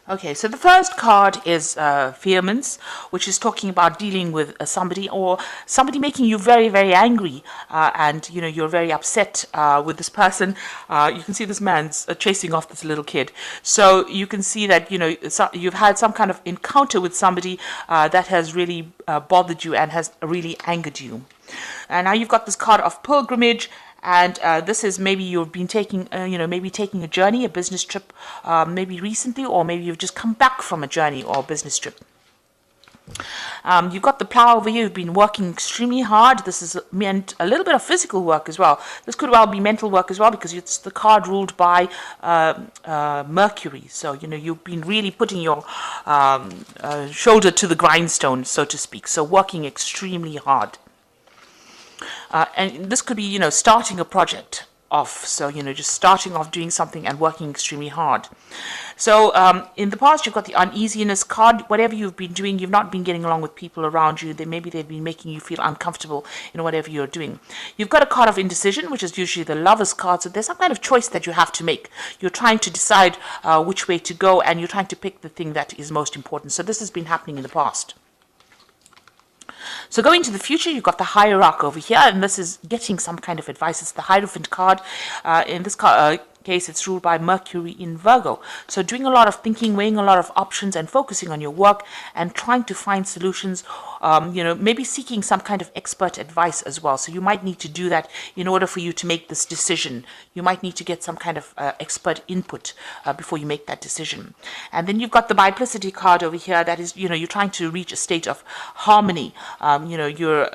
Okay, so the first card is vehemence, which is talking about dealing with somebody or somebody making you very, very angry, and you know you're very upset with this person. You can see this man's chasing off this little kid, so you can see that you know you've had some kind of encounter with somebody that has really bothered you and has really angered you. And now you've got this card of pilgrimage. And this is maybe you've been taking, maybe taking a journey, a business trip, maybe recently, or maybe you've just come back from a journey or a business trip. You've got the plow over here. You've been working extremely hard. This is meant a little bit of physical work as well. This could well be mental work as well because it's the card ruled by Mercury. So, you know, you've been really putting your shoulder to the grindstone, so to speak. So working extremely hard. And this could be, you know, starting a project off. So, you know, just starting off doing something and working extremely hard. So in the past, you've got the uneasiness card. Whatever you've been doing, you've not been getting along with people around you. Maybe they've been making you feel uncomfortable in whatever you're doing. You've got a card of indecision, which is usually the lover's card. So there's some kind of choice that you have to make. You're trying to decide which way to go, and you're trying to pick the thing that is most important. So this has been happening in the past. So going to the future, you've got the hierarch over here, and this is getting some kind of advice. It's the Hierophant card. In this case, it's ruled by Mercury in Virgo. So doing a lot of thinking, weighing a lot of options, and focusing on your work and trying to find solutions. Maybe seeking some kind of expert advice as well. So you might need to do that in order for you to make this decision. You might need to get some kind of expert input before you make that decision. And then you've got the biplicity card over here. That is, you know, you're trying to reach a state of harmony. You're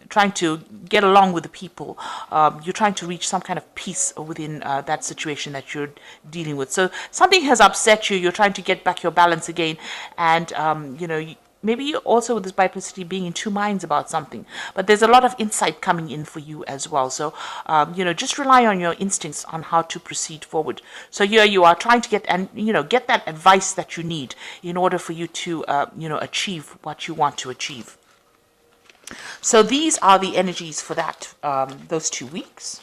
trying to get along with the people. You're trying to reach some kind of peace within that situation that you're dealing with. So something has upset you. You're trying to get back your balance again. And, maybe also with this biplicity being in two minds about something, but there's a lot of insight coming in for you as well. So, just rely on your instincts on how to proceed forward. So here you are trying to get that advice that you need in order for you to, achieve what you want to achieve. So these are the energies for that, those 2 weeks.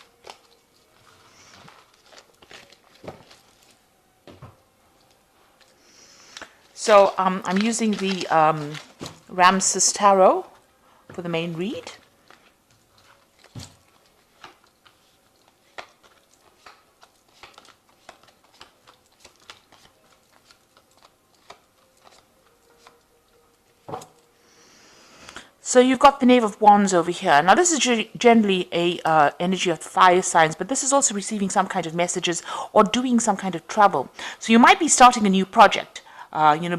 So I'm using the Ramses Tarot for the main read. So you've got the Knave of Wands over here. Now this is generally a energy of fire signs, but this is also receiving some kind of messages or doing some kind of travel. So you might be starting a new project.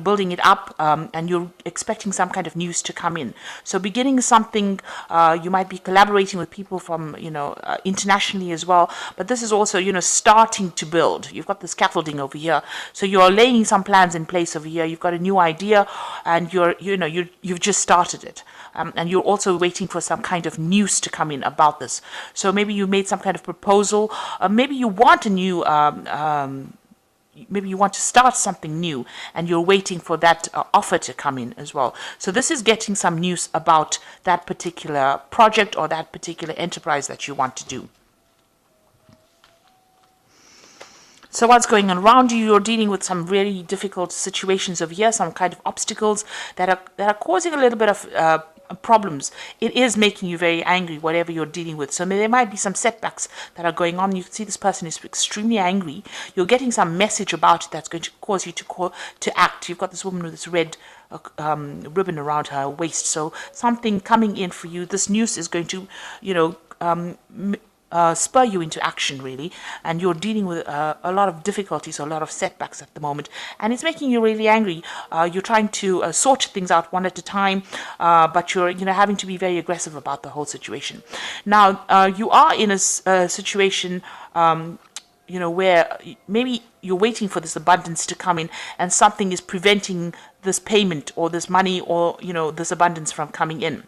Building it up, and you're expecting some kind of news to come in. So beginning something, you might be collaborating with people from, internationally as well. But this is also, starting to build. You've got the scaffolding over here. So you're laying some plans in place over here. You've got a new idea, and you've just started it. And you're also waiting for some kind of news to come in about this. So maybe you made some kind of proposal. Maybe you want a new maybe you want to start something new and you're waiting for that offer to come in as well. So this is getting some news about that particular project or that particular enterprise that you want to do. So what's going on around you? You're dealing with some really difficult situations over here, some kind of obstacles that are causing a little bit of problems. It is making you very angry, whatever you're dealing with. So there might be some setbacks that are going on. You can see this person is extremely angry. You're getting some message about it that's going to cause you to act. You've got this woman with this red ribbon around her waist. So something coming in for you. This news is going to, spur you into action, really, and you're dealing with a lot of difficulties, a lot of setbacks at the moment, and it's making you really angry. You're trying to sort things out one at a time, but you're having to be very aggressive about the whole situation. Now you are in a situation where maybe you're waiting for this abundance to come in, and something is preventing this payment or this money or this abundance from coming in.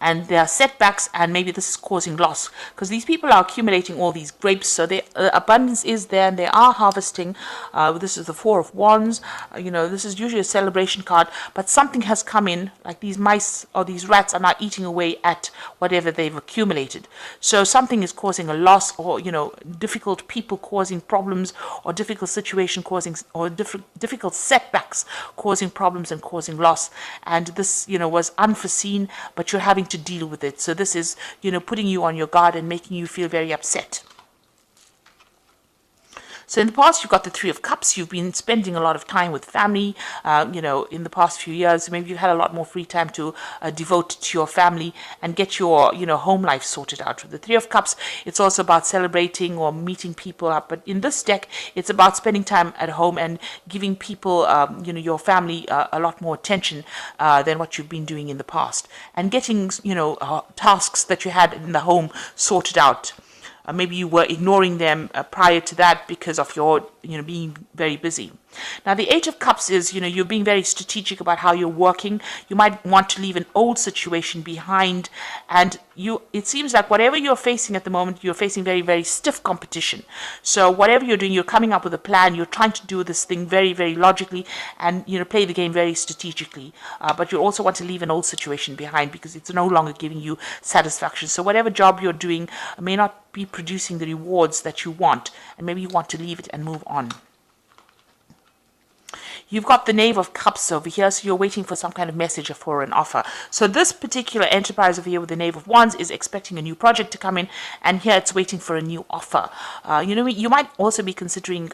and there are setbacks, and maybe this is causing loss because these people are accumulating all these grapes. So the abundance is there, and they are harvesting. This is the Four of Wands. This is usually a celebration card, but something has come in, like these mice or these rats are now eating away at whatever they've accumulated. So something is causing a loss, or difficult people causing problems, or difficult situation causing, or difficult setbacks causing problems and causing loss. And this was unforeseen, but you're having to deal with it. So this is putting you on your guard and making you feel very upset. So in the past, you've got the Three of Cups. You've been spending a lot of time with family, in the past few years. Maybe you've had a lot more free time to devote to your family and get your, home life sorted out. With the Three of Cups, it's also about celebrating or meeting people up. But in this deck, it's about spending time at home and giving people, your family a lot more attention than what you've been doing in the past. And getting, tasks that you had in the home sorted out. Maybe you were ignoring them prior to that because of your, being very busy. Now, the Eight of Cups is, you're being very strategic about how you're working. You might want to leave an old situation behind, and it seems like whatever you're facing at the moment, you're facing very, very stiff competition. So whatever you're doing, you're coming up with a plan. You're trying to do this thing very, very logically and, play the game very strategically. But you also want to leave an old situation behind because it's no longer giving you satisfaction. So whatever job you're doing may not be producing the rewards that you want, and maybe you want to leave it and move on. You've got the Knave of Cups over here, so you're waiting for some kind of message or for an offer. So this particular enterprise over here with the Knave of Wands is expecting a new project to come in, and here it's waiting for a new offer. You might also be considering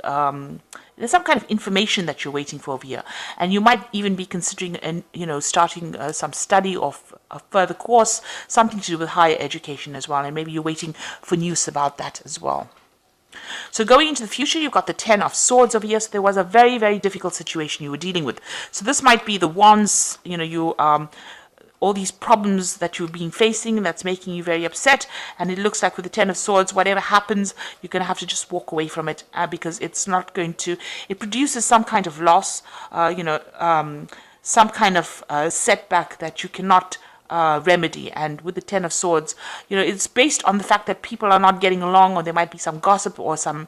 there's some kind of information that you're waiting for over here, and you might even be considering, starting some study of a further course, something to do with higher education as well, and maybe you're waiting for news about that as well. So going into the future, you've got the Ten of Swords over here. So there was a very, very difficult situation you were dealing with. So this might be the Wands, all these problems that you've been facing that's making you very upset. And it looks like with the Ten of Swords, whatever happens, you're going to have to just walk away from it because it's not going to, it produces some kind of loss, some kind of setback that you cannot remedy. And with the Ten of Swords, it's based on the fact that people are not getting along, or there might be some gossip or some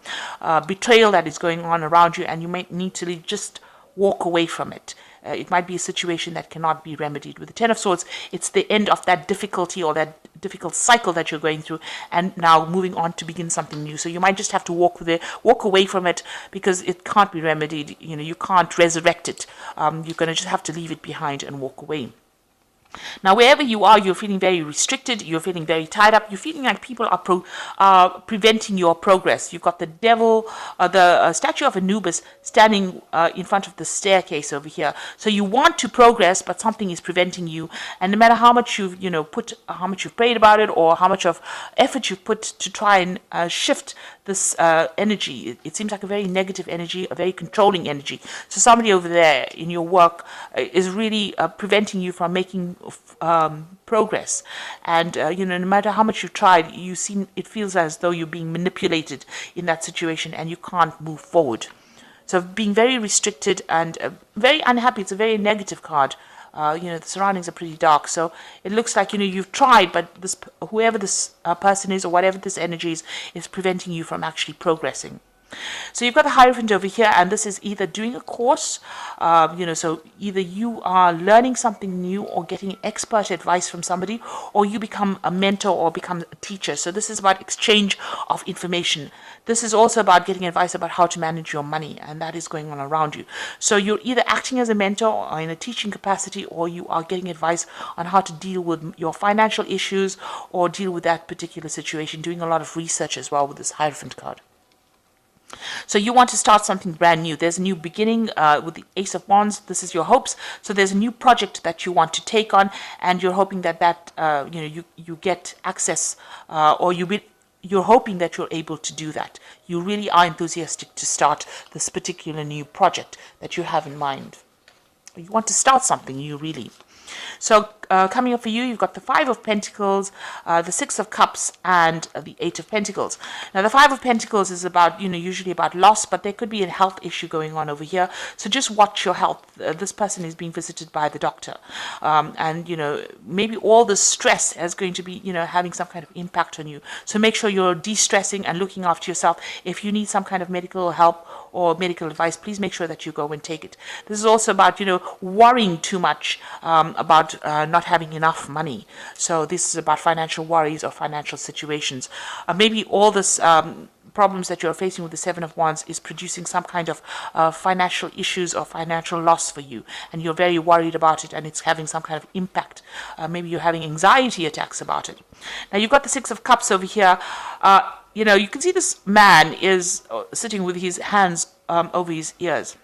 betrayal that is going on around you, and you might need to just walk away from it. It might be a situation that cannot be remedied. With the Ten of Swords, it's the end of that difficulty or that difficult cycle that you're going through, and now moving on to begin something new. So you might just have to walk away from it because it can't be remedied. You can't resurrect it. You're going to just have to leave it behind and walk away. Now, wherever you are, you're feeling very restricted, you're feeling very tied up, you're feeling like people are preventing your progress. You've got the devil, the statue of Anubis standing in front of the staircase over here. So you want to progress, but something is preventing you. And no matter how much you've, how much you've prayed about it, or how much of effort you've put to try and shift this energy, it seems like a very negative energy, a very controlling energy. So somebody over there in your work is really preventing you from making progress. And no matter how much you've tried, it feels as though you're being manipulated in that situation and you can't move forward. So being very restricted and very unhappy. It's a very negative card. The surroundings are pretty dark, so it looks like you've tried, but whoever this person is or whatever this energy is preventing you from actually progressing. So you've got the Hierophant over here, and this is either doing a course, so either you are learning something new or getting expert advice from somebody, or you become a mentor or become a teacher. So this is about exchange of information. This is also about getting advice about how to manage your money, and that is going on around you. So you're either acting as a mentor or in a teaching capacity, or you are getting advice on how to deal with your financial issues or deal with that particular situation, doing a lot of research as well with this Hierophant card. So you want to start something brand new. There's a new beginning with the Ace of Wands. This is your hopes. So there's a new project that you want to take on, and you're hoping that you get access, or you're hoping that you're able to do that. You really are enthusiastic to start this particular new project that you have in mind. You want to start something new, really. So coming up for you, you've got the Five of Pentacles, the Six of Cups, and the Eight of Pentacles. Now, the Five of Pentacles is about, usually about loss, but there could be a health issue going on over here. So just watch your health. This person is being visited by the doctor. And, maybe all the stress is going to be, having some kind of impact on you. So make sure you're de-stressing and looking after yourself. If you need some kind of medical help or medical advice, please make sure that you go and take it. This is also about, worrying too much about not having enough money. So this is about financial worries or financial situations. Maybe all this problems that you're facing with the Seven of Wands is producing some kind of financial issues or financial loss for you, and you're very worried about it, and it's having some kind of impact. Maybe you're having anxiety attacks about it. Now, you've got the Six of Cups over here. You can see this man is sitting with his hands over his ears.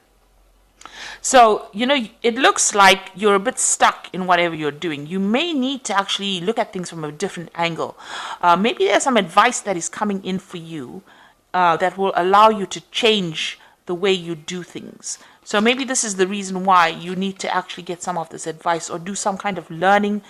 So, it looks like you're a bit stuck in whatever you're doing. You may need to actually look at things from a different angle. Maybe there's some advice that is coming in for you that will allow you to change the way you do things. So maybe this is the reason why you need to actually get some of this advice or do some kind of learning,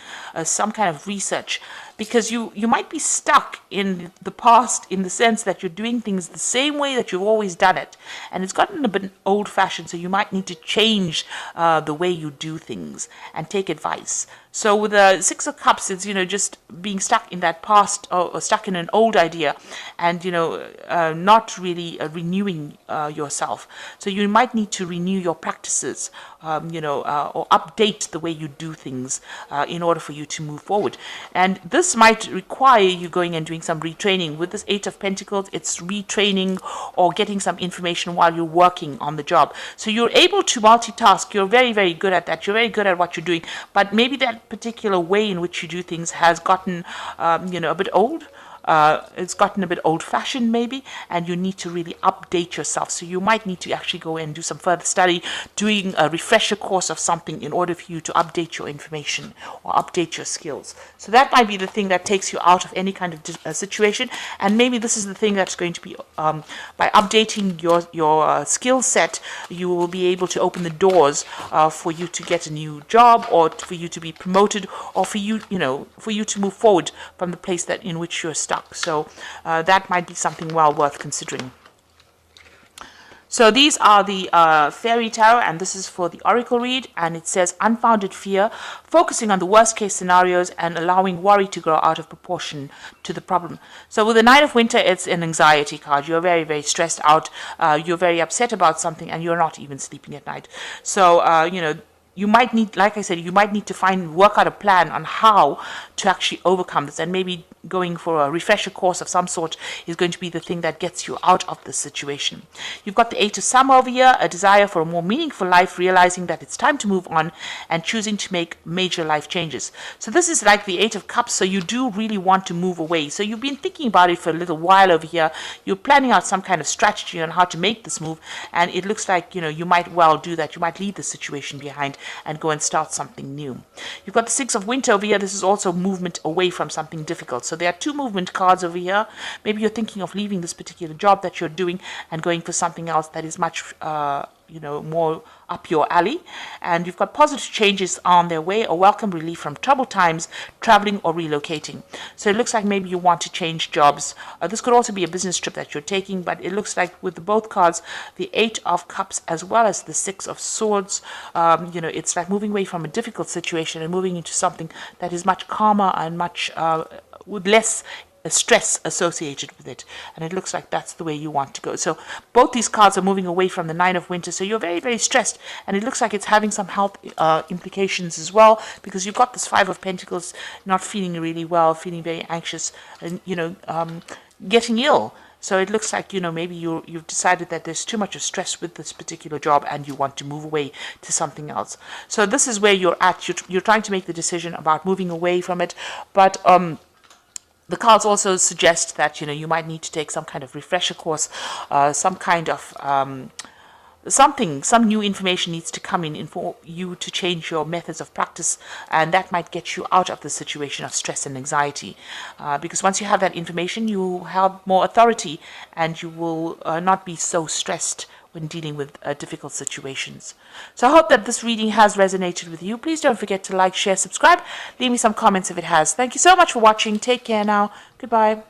some kind of research, because you might be stuck in the past in the sense that you're doing things the same way that you've always done it, and it's gotten a bit old-fashioned, so you might need to change the way you do things and take advice. So with the Six of Cups, it's, just being stuck in that past or stuck in an old idea and, not really renewing yourself. So you might need to renew your practices, or update the way you do things in order for you to move forward. And this might require you going and doing some retraining. With this Eight of Pentacles, it's retraining or getting some information while you're working on the job. So you're able to multitask. You're very, very good at that. You're very good at what you're doing. But maybe that particular way in which you do things has gotten, a bit old. It's gotten a bit old-fashioned maybe, and you need to really update yourself. So you might need to actually go and do some further study, doing a refresher course of something in order for you to update your information or update your skills. So that might be the thing that takes you out of any kind of situation, and maybe this is the thing that's going to be, by updating your skill set, you will be able to open the doors for you to get a new job, or for you to be promoted, or for you, for you to move forward from the place that in which you're stuck. So that might be something well worth considering. So these are the Fairy Tarot, and this is for the Oracle read, and it says unfounded fear, focusing on the worst case scenarios and allowing worry to grow out of proportion to the problem. So with the Nine of Winter, it's an anxiety card. You're very, very stressed out. You're very upset about something, and you're not even sleeping at night. So, you might need, like I said, you might need to work out a plan on how to actually overcome this, and maybe going for a refresher course of some sort is going to be the thing that gets you out of this situation. You've got the Eight of Summer over here, a desire for a more meaningful life, realizing that it's time to move on and choosing to make major life changes. So this is like the Eight of Cups, so you do really want to move away. So you've been thinking about it for a little while over here. You're planning out some kind of strategy on how to make this move, and it looks like, you might well do that. You might leave the situation behind and go and start something new. You've got the Six of Winter over here. This is also movement away from something difficult. So there are two movement cards over here. Maybe you're thinking of leaving this particular job that you're doing and going for something else that is much more up your alley. And you've got positive changes on their way, a welcome relief from troubled times, traveling or relocating. So it looks like maybe you want to change jobs. This could also be a business trip that you're taking, but it looks like with both cards, the Eight of Cups as well as the Six of Swords, it's like moving away from a difficult situation and moving into something that is much calmer and much with less stress associated with it, and it looks like that's the way you want to go. So both these cards are moving away from the Nine of Winter, so you're very, very stressed, and it looks like it's having some health implications as well, because you've got this Five of Pentacles, not feeling really well, feeling very anxious, and getting ill. So it looks like, maybe you've decided that there's too much of stress with this particular job and you want to move away to something else. So this is where you're at. You're trying to make the decision about moving away from it, but the cards also suggest that, you might need to take some kind of refresher course, some kind of some new information needs to come in for you to change your methods of practice, and that might get you out of the situation of stress and anxiety. Because once you have that information, you have more authority, and you will not be so stressed when dealing with difficult situations. So I hope that this reading has resonated with you. Please don't forget to like, share, subscribe. Leave me some comments if it has. Thank you so much for watching. Take care now. Goodbye.